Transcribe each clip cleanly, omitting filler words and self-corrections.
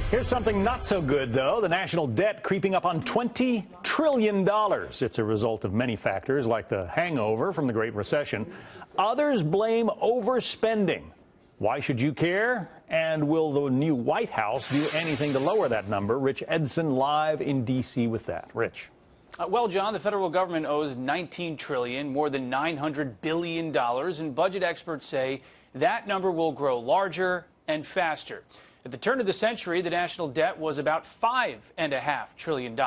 Here's something not so good, though. The national debt creeping up on $20 trillion. It's a result of many factors, like the hangover from the Great Recession. Others blame overspending. Why should you care? And will the new White House do anything to lower that number? Rich Edson live in D.C. with that. Rich. Well, John, the federal government owes $19 trillion, more than $900 billion, and budget experts say that number will grow larger and faster. At the turn of the century, the national debt was about $5.5 trillion.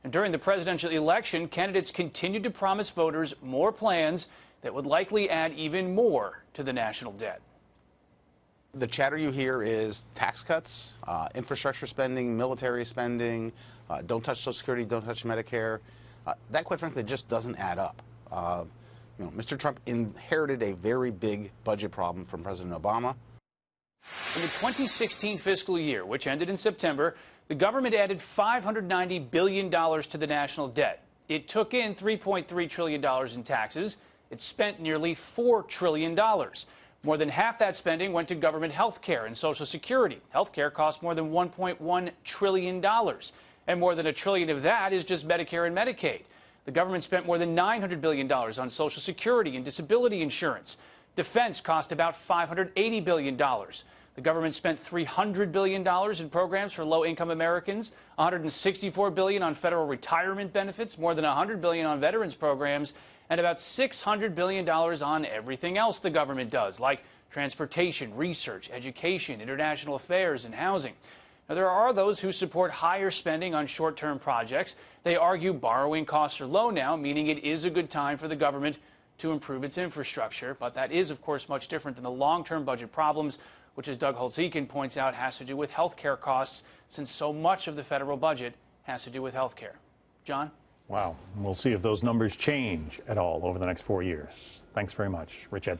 And during the presidential election, candidates continued to promise voters more plans that would likely add even more to the national debt. The chatter you hear is tax cuts, infrastructure spending, military spending, don't touch Social Security, don't touch Medicare. That, quite frankly, just doesn't add up. Mr. Trump inherited a very big budget problem from President Obama. In the 2016 fiscal year, which ended in September, the government added $590 billion to the national debt. It took in $3.3 trillion in taxes. It spent nearly $4 trillion. More than half that spending went to government health care and Social Security. Health care costs more than $1.1 trillion. And more than $1 trillion of that is just Medicare and Medicaid. The government spent more than $900 billion on Social Security and disability insurance. Defense cost about $580 billion. The government spent $300 billion in programs for low-income Americans, $164 billion on federal retirement benefits, more than $100 billion on veterans programs, and about $600 billion on everything else the government does, like transportation, research, education, international affairs, and housing. Now, there are those who support higher spending on short-term projects. They argue borrowing costs are low now, meaning it is a good time for the government to improve its infrastructure. But that is, of course, much different than the long-term budget problems, which, as Doug Holtz-Eakin points out, has to do with health care costs, since so much of the federal budget has to do with health care. John? Wow. We'll see if those numbers change at all over the next 4 years. Thanks very much, Rich Edson.